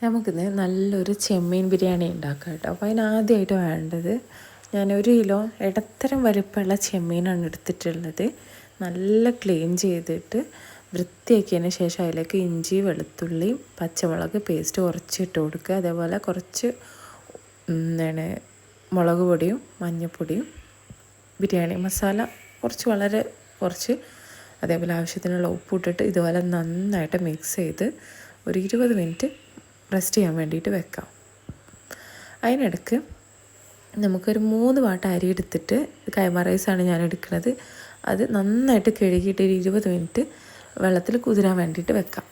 നമുക്കിന്ന് നല്ലൊരു ചെമ്മീൻ ബിരിയാണി ഉണ്ടാക്കാം കേട്ടോ. അപ്പോൾ അതിനാദ്യമായിട്ട് വേണ്ടത് ഞാൻ 1 കിലോ ഇടത്തരം വലിപ്പമുള്ള ചെമ്മീനാണ് എടുത്തിട്ടുള്ളത്. നല്ല ക്ലീൻ ചെയ്തിട്ട് വൃത്തിയാക്കിയതിന് ശേഷം അതിലേക്ക് ഇഞ്ചി, വെളുത്തുള്ളി, പച്ചമുളക് പേസ്റ്റ് കുറച്ച് ഇട്ട് കൊടുക്കുക. അതേപോലെ കുറച്ച് മുളക് പൊടിയും മഞ്ഞൾപ്പൊടിയും ബിരിയാണി മസാല വളരെ കുറച്ച്, അതേപോലെ ആവശ്യത്തിനുള്ള ഉപ്പ് ഇട്ടിട്ട് ഇതുപോലെ നന്നായിട്ട് മിക്സ് ചെയ്ത് ഒരു 20 മിനിറ്റ് റെസ്റ്റ് ചെയ്യാൻ വേണ്ടിയിട്ട് വെക്കാം. അതിനിടയ്ക്ക് നമുക്കൊരു 3 പാട്ട അരി എടുത്തിട്ട്, കൈമ റൈസാണ് ഞാൻ എടുക്കുന്നത്, അത് നന്നായിട്ട് കഴുകിയിട്ട് ഒരു 20 മിനിറ്റ് വെള്ളത്തിൽ കുതിരാൻ വേണ്ടിയിട്ട് വെക്കാം.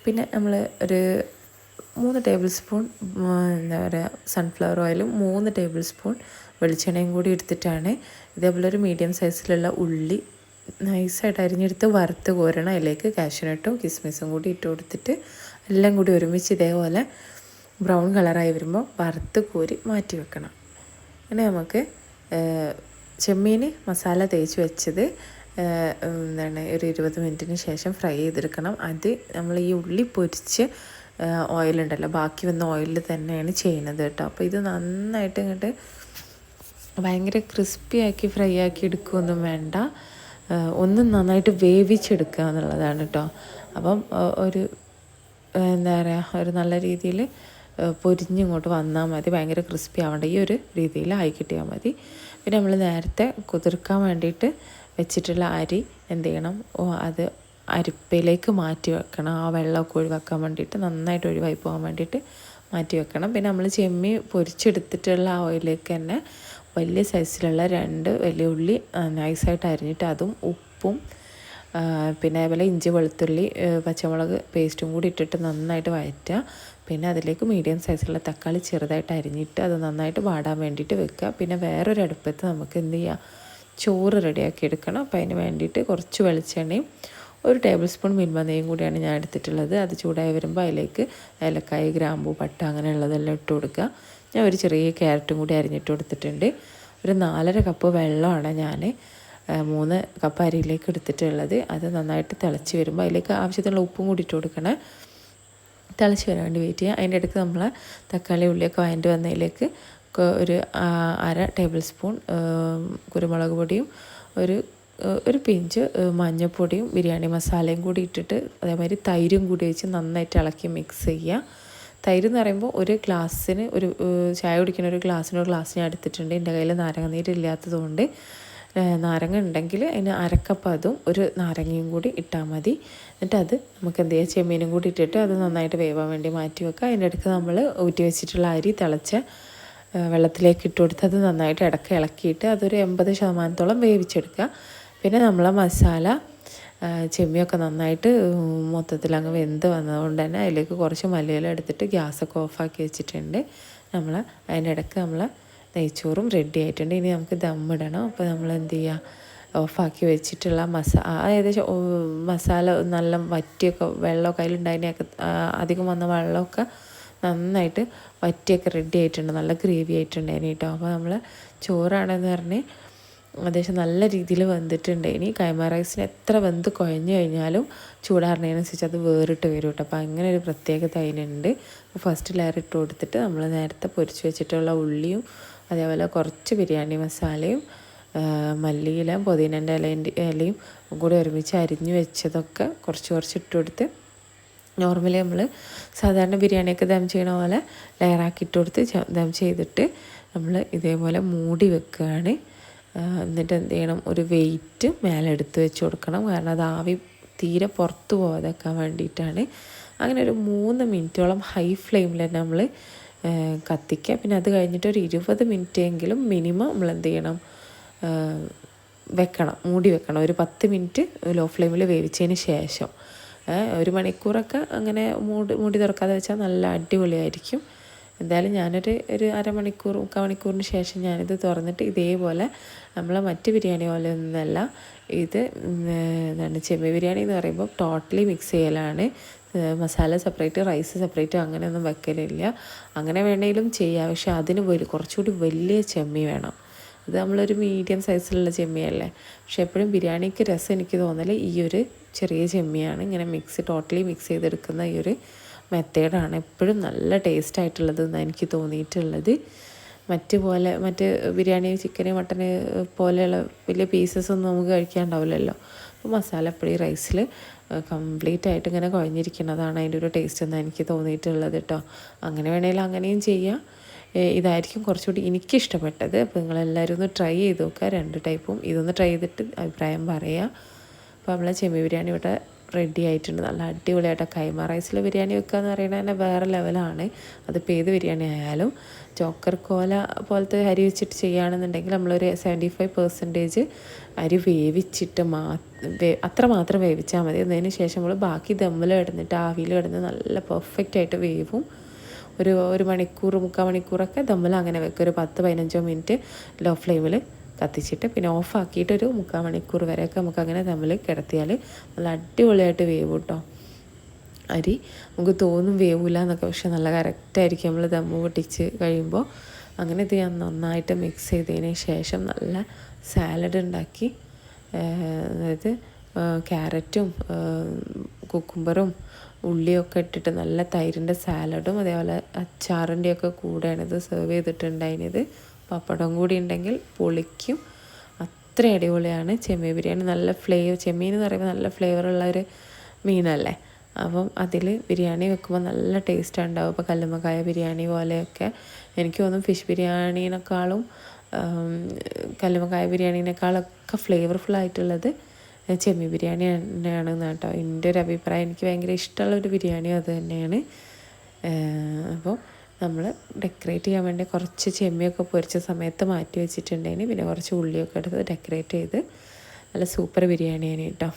പിന്നെ നമ്മൾ ഒരു 3 ടേബിൾ സ്പൂൺ സൺഫ്ലവർ ഓയിലും 3 ടേബിൾ സ്പൂൺ വെളിച്ചെണ്ണയും കൂടി എടുത്തിട്ടാണ് ഇതേപോലെ ഒരു മീഡിയം സൈസിലുള്ള ഉള്ളി നൈസായിട്ട് അരിഞ്ഞെടുത്ത് വറുത്ത് കോരണം. അതിലേക്ക് കാഷ്യൂനട്ടും കിസ്മിസും കൂടി ഇട്ട് കൊടുത്തിട്ട് എല്ലാം കൂടി ഒരുമിച്ച് ഇതേപോലെ ബ്രൗൺ കളറായി വരുമ്പോൾ വറുത്ത് കോരി മാറ്റി വെക്കണം. അങ്ങനെ നമുക്ക് ചെമ്മീൻ മസാല തേച്ച് വെച്ചത് ഒരു 20 മിനിറ്റിന് ശേഷം ഫ്രൈ ചെയ്തെടുക്കണം. അത് നമ്മൾ ഈ ഉള്ളി പൊരിച്ച് ഓയിലുണ്ടല്ലോ, ബാക്കി വന്ന ഓയിലിൽ തന്നെയാണ് ചെയ്യുന്നത് കേട്ടോ. അപ്പോൾ ഇത് നന്നായിട്ട് ഇങ്ങോട്ട് ഭയങ്കര ക്രിസ്പി ഫ്രൈ ആക്കി എടുക്കുകയൊന്നും വേണ്ട, ഒന്നും നന്നായിട്ട് വേവിച്ചെടുക്കുക എന്നുള്ളതാണ് കേട്ടോ. അപ്പം ഒരു ഒരു നല്ല രീതിയിൽ പൊരിഞ്ഞിങ്ങോട്ട് വന്നാൽ മതി, ഭയങ്കര ക്രിസ്പി ആവേണ്ട, ഈ ഒരു രീതിയിൽ ആയി കിട്ടിയാൽ മതി. പിന്നെ നമ്മൾ നേരത്തെ കുതിർക്കാൻ വേണ്ടിയിട്ട് വെച്ചിട്ടുള്ള അരി എന്ത് ചെയ്യണം, അത് അരിപ്പയിലേക്ക് മാറ്റി വെക്കണം. ആ വെള്ളമൊക്കെ ഒഴിവാക്കാൻ വേണ്ടിയിട്ട്, നന്നായിട്ട് ഒഴിവായി പോകാൻ വേണ്ടിയിട്ട് മാറ്റി വെക്കണം. പിന്നെ നമ്മൾ ചെമ്മീൻ പൊരിച്ചെടുത്തിട്ടുള്ള ആ ഓയിലേക്ക് തന്നെ വലിയ സൈസിലുള്ള 2 വലിയ ഉള്ളി നൈസായിട്ട് അരിഞ്ഞിട്ട് അതും ഉപ്പും പിന്നെ അതേപോലെ ഇഞ്ചി, വെളുത്തുള്ളി, പച്ചമുളക് പേസ്റ്റും കൂടി ഇട്ടിട്ട് നന്നായിട്ട് വഴറ്റുക. പിന്നെ അതിലേക്ക് മീഡിയം സൈസിലുള്ള തക്കാളി ചെറുതായിട്ട് അരിഞ്ഞിട്ട് അത് നന്നായിട്ട് വാടാൻ വേണ്ടിയിട്ട് വെക്കുക. പിന്നെ വേറൊരു അടുപ്പത്ത് നമുക്ക് എന്ത് ചെയ്യുക, ചോറ് റെഡിയാക്കി എടുക്കണം. അപ്പോൾ അതിന് വേണ്ടിയിട്ട് കുറച്ച് വെളിച്ചെണ്ണയും 1 ടേബിൾ സ്പൂൺ മിൽമ നെയ്യും കൂടിയാണ് ഞാൻ എടുത്തിട്ടുള്ളത്. അത് ചൂടായി വരുമ്പോൾ അതിലേക്ക് ഏലക്കായ, ഗ്രാമ്പൂ, പട്ട അങ്ങനെയുള്ളതെല്ലാം ഇട്ട് കൊടുക്കുക. ഞാൻ ഒരു ചെറിയ ക്യാരറ്റും കൂടി അരിഞ്ഞിട്ട് കൊടുത്തിട്ടുണ്ട്. ഒരു 4.5 കപ്പ് വെള്ളമാണ് ഞാൻ 3 കപ്പ് അരിയിലേക്ക് എടുത്തിട്ടുള്ളത്. അത് നന്നായിട്ട് തിളച്ച് വരുമ്പോൾ അതിലേക്ക് ആവശ്യത്തിനുള്ള ഉപ്പും കൂടി ഇട്ട് കൊടുക്കണേ. തിളച്ച് വരാൻ വേണ്ടി വെയിറ്റ് ചെയ്യുക. അതിൻ്റെ ഇടയ്ക്ക് നമ്മൾ തക്കാളി ഉള്ളിയൊക്കെ വഴണ്ടി വന്നതിലേക്ക് ഒരു 1/2 ടേബിൾ സ്പൂൺ കുരുമുളക് പൊടിയും ഒരു പിഞ്ച് മഞ്ഞൾപ്പൊടിയും ബിരിയാണി മസാലയും കൂടി ഇട്ടിട്ട് അതേമാതിരി തൈരും കൂടി വെച്ച് നന്നായിട്ട് ഇളക്കി മിക്സ് ചെയ്യുക. തൈര് എന്ന് പറയുമ്പോൾ ഒരു ഗ്ലാസ്സിന് ഒരു ചായ കുടിക്കുന്ന ഒരു ഗ്ലാസ്സിന് ഞാൻ എടുത്തിട്ടുണ്ട്. എൻ്റെ കയ്യിൽ നാരങ്ങ നീരില്ലാത്തതുകൊണ്ട് നാരങ്ങ ഉണ്ടെങ്കിൽ അതിന് 1/2 കപ്പ് അതും ഒരു നാരങ്ങയും കൂടി ഇട്ടാൽ മതി. എന്നിട്ട് അത് നമുക്ക് എന്ത് ചെയ്യുക, ചെമ്മീനും കൂടി ഇട്ടിട്ട് അത് നന്നായിട്ട് വേവാൻ വേണ്ടി മാറ്റി വെക്കുക. അതിൻ്റെ ഇടയ്ക്ക് നമ്മൾ ഊറ്റി വെച്ചിട്ടുള്ള അരി തിളച്ച വെള്ളത്തിലേക്ക് ഇട്ട് കൊടുത്ത് അത് നന്നായിട്ട് ഇളക്കിയിട്ട് അതൊരു 80% വേവിച്ചെടുക്കുക. പിന്നെ നമ്മളെ മസാല ചെമ്മിയൊക്കെ നന്നായിട്ട് മൊത്തത്തിൽ അങ്ങ് വെന്ത് വന്നതുകൊണ്ട് തന്നെ അതിലേക്ക് കുറച്ച് മല്ലിയില എടുത്തിട്ട് ഗ്യാസൊക്കെ ഓഫാക്കി വെച്ചിട്ടുണ്ട്. നമ്മൾ അതിൻ്റെ ഇടയ്ക്ക് നമ്മൾ നെയ്ച്ചോറും റെഡി ആയിട്ടുണ്ട്. ഇനി നമുക്ക് ദമ്മിടണം. അപ്പോൾ നമ്മൾ എന്ത് ചെയ്യുക, ഓഫാക്കി വെച്ചിട്ടുള്ള ഏകദേശം മസാല നല്ല വറ്റിയൊക്കെ വെള്ളമൊക്കെ അതിലുണ്ടായതിനൊക്കെ അധികം വന്ന വെള്ളമൊക്കെ നന്നായിട്ട് വറ്റിയൊക്കെ റെഡി ആയിട്ടുണ്ട്, നല്ല ഗ്രേവി ആയിട്ടുണ്ട് കേട്ടോ. അപ്പോൾ നമ്മൾ ചോറാണെന്ന് പറഞ്ഞ് ഏകദേശം നല്ല രീതിയിൽ വെന്തിട്ടുണ്ട്. ഇനി കൈമ റൈസിന് എത്ര വെന്ത് കുഴഞ്ഞു കഴിഞ്ഞാലും ചൂടാറുന്നതിനനുസരിച്ച് അത് വേറിട്ട് വരും കേട്ടോ. അപ്പോൾ അങ്ങനെ ഒരു പ്രത്യേകത അതിനുണ്ട്. ഫസ്റ്റ് ലെയർ ഇട്ട് കൊടുത്തിട്ട് നമ്മൾ നേരത്തെ പൊരിച്ച് വെച്ചിട്ടുള്ള ഉള്ളിയും അതേപോലെ കുറച്ച് ബിരിയാണി മസാലയും മല്ലിയില, പുതിനൻ്റെ ഇലയും കൂടി ഒരുമിച്ച് അരിഞ്ഞു വെച്ചതൊക്കെ കുറച്ച് ഇട്ട് കൊടുത്ത് നോർമലി നമ്മൾ സാധാരണ ബിരിയാണിയൊക്കെ ദം ചെയ്യണ പോലെ ലെയറാക്കി ഇട്ട് കൊടുത്ത് ദം ചെയ്തിട്ട് നമ്മൾ ഇതേപോലെ മൂടി വെക്കുകയാണ്. എന്നിട്ട് എന്ത് ചെയ്യണം, ഒരു വെയിറ്റ് മേലെ എടുത്ത് വെച്ച് കൊടുക്കണം, കാരണം അത് ആവി തീരെ പുറത്ത് പോകാതെക്കാൻ വേണ്ടിയിട്ടാണ്. അങ്ങനെ ഒരു 3 മിനിറ്റോളം ഹൈ ഫ്ലെയിമിൽ തന്നെ നമ്മൾ കത്തിക്കുക. പിന്നെ അത് കഴിഞ്ഞിട്ട് ഒരു 20 മിനിറ്റെങ്കിലും മിനിമം നമ്മൾ എന്ത് ചെയ്യണം, മൂടി വെക്കണം. ഒരു 10 മിനിറ്റ് ലോ ഫ്ലെയിമിൽ വേവിച്ചതിന് ശേഷം 1 മണിക്കൂറൊക്കെ അങ്ങനെ മൂടി തുറക്കാതെ വെച്ചാൽ നല്ല അടിപൊളിയായിരിക്കും. എന്തായാലും ഞാനൊരു 1/2 മണിക്കൂർ 3/4 മണിക്കൂറിന് ശേഷം ഞാനിത് തുറന്നിട്ട് ഇതേപോലെ നമ്മൾ മറ്റ് ബിരിയാണി പോലെ ഒന്നല്ല, ഇത് ചെമ്മീൻ ബിരിയാണി എന്ന് പറയുമ്പോൾ ടോട്ടലി മിക്സ് ചെയ്യലാണ്. മസാല സെപ്പറേറ്റ്, റൈസ് സെപ്പറേറ്റ് അങ്ങനെയൊന്നും വെക്കലില്ല. അങ്ങനെ വേണമെങ്കിലും ചെയ്യാം, പക്ഷെ അതിന് കുറച്ചുകൂടി വലിയ ചെമ്മീൻ വേണം. ഇത് നമ്മളൊരു മീഡിയം സൈസിലുള്ള ചെമ്മിയല്ലേ. പക്ഷെ എപ്പോഴും ബിരിയാണിക്ക് രസം എനിക്ക് തോന്നൽ ഈ ഒരു ചെറിയ ചെമ്മിയാണ്. ഇങ്ങനെ ടോട്ടലി മിക്സ് ചെയ്തെടുക്കുന്ന ഈ ഒരു മെത്തേഡാണ് എപ്പോഴും നല്ല ടേസ്റ്റ് ആയിട്ടുള്ളത് എന്നാണ് എനിക്ക് തോന്നിയിട്ടുള്ളത്. മറ്റ് ബിരിയാണി ചിക്കന് മട്ടന് പോലെയുള്ള വലിയ പീസസ് ഒന്നും നമുക്ക് കഴിക്കാനുണ്ടാവില്ലല്ലോ. അപ്പോൾ മസാല എപ്പോഴും റൈസിൽ കംപ്ലീറ്റ് ആയിട്ട് ഇങ്ങനെ കുഴഞ്ഞിരിക്കുന്നതാണ് അതിൻ്റെ ഒരു ടേസ്റ്റ് എന്നാണ് എനിക്ക് തോന്നിയിട്ടുള്ളത് കേട്ടോ. അങ്ങനെ വേണമെങ്കിൽ അങ്ങനെയും ചെയ്യാം. ഇതായിരിക്കും കുറച്ചുകൂടി എനിക്കിഷ്ടപ്പെട്ടത്. അപ്പോൾ നിങ്ങളെല്ലാവരും ഒന്ന് ട്രൈ ചെയ്ത് നോക്കുക, 2 ടൈപ്പും. ഇതൊന്ന് ട്രൈ ചെയ്തിട്ട് അഭിപ്രായം പറയുക. അപ്പോൾ നമ്മളെ ചെമ്മീൻ ബിരിയാണി ഇവിടെ റെഡി ആയിട്ടുണ്ട്. നല്ല അടിപൊളിയായിട്ട് കൈമ റൈസിൽ ബിരിയാണി വെക്കുക എന്ന് പറയുന്നത് തന്നെ വേറെ ലെവലാണ്. അതിപ്പോൾ ഏത് ബിരിയാണി ആയാലും ചോക്കർ കോല പോലത്തെ അരി വെച്ചിട്ട് ചെയ്യുകയാണെന്നുണ്ടെങ്കിൽ നമ്മളൊരു 75% അരി വേവിച്ചിട്ട് അത്ര മാത്രം വേവിച്ചാൽ മതി. അതിന് ശേഷം നമ്മൾ ബാക്കി ദമ്മിൽ കിടന്നിട്ട് ആവിയിൽ കിടന്ന് നല്ല പെർഫെക്റ്റായിട്ട് വേവും. ഒരു മണിക്കൂർ 3/4 മണിക്കൂറൊക്കെ ദമ്മിൽ അങ്ങനെ വെക്കുക. ഒരു 10-15 മിനിറ്റ് ലോ ഫ്ലെയിമിൽ കത്തിച്ചിട്ട് പിന്നെ ഓഫാക്കിയിട്ട് ഒരു 3/4 മണിക്കൂർ വരെയൊക്കെ നമുക്കങ്ങനെ ദമ്മിൽ കിടത്തിയാൽ നല്ല അടിപൊളിയായിട്ട് വേവും കേട്ടോ. അരി നമുക്ക് തോന്നും വേവില്ല എന്നൊക്കെ, പക്ഷെ നല്ല കറക്റ്റായിരിക്കും നമ്മൾ ദമ്മ് പൊട്ടിച്ച് കഴിയുമ്പോൾ. അങ്ങനെ ഇത് ഞാൻ നന്നായിട്ട് മിക്സ് ചെയ്തതിന് ശേഷം നല്ല സാലഡ് ഉണ്ടാക്കി. അതായത് ക്യാരറ്റും കുക്കുംബറും ഉള്ളിയൊക്കെ ഇട്ടിട്ട് നല്ല തൈരിൻ്റെ സാലഡും അതേപോലെ അച്ചാറിൻ്റെയൊക്കെ കൂടെയാണ് ഇത് സെർവ് ചെയ്തിട്ടുണ്ടായിരുന്നത്. പപ്പടം കൂടി ഉണ്ടെങ്കിൽ പൊളിക്കും. അത്ര അടിപൊളിയാണ് ചെമ്മീൻ ബിരിയാണി. നല്ല ചെമ്മീൻ എന്ന് പറയുമ്പോൾ നല്ല ഫ്ലേവറുള്ള ഒരു മീനല്ലേ. അപ്പം അതിൽ ബിരിയാണി വെക്കുമ്പോൾ നല്ല ടേസ്റ്റ് ഉണ്ടാവും. ഇപ്പോൾ കല്ലുമ്മക്കായ ബിരിയാണി പോലെയൊക്കെ എനിക്ക് തോന്നും ഫിഷ് ബിരിയാണീനേക്കാളും കല്ലുമ്മക്കായ ബിരിയാണീനേക്കാളൊക്കെ ഫ്ലേവർഫുള്ളായിട്ടുള്ളത് ചെമ്മീൻ ബിരിയാണി തന്നെയാണ് കേട്ടോ എൻ്റെ ഒരു അഭിപ്രായം. എനിക്ക് ഭയങ്കര ഇഷ്ടമുള്ളൊരു ബിരിയാണിയും അത് തന്നെയാണ്. അപ്പോൾ നമ്മൾ ഡെക്കറേറ്റ് ചെയ്യാൻ വേണ്ടി കുറച്ച് ചെമ്മിയൊക്കെ പൊരിച്ച സമയത്ത് മാറ്റി വെച്ചിട്ടുണ്ടെങ്കിൽ പിന്നെ കുറച്ച് ഉള്ളിയൊക്കെ എടുത്ത് ഡെക്കറേറ്റ് ചെയ്ത് നല്ല സൂപ്പർ ബിരിയാണിയാണ് കേട്ടോ.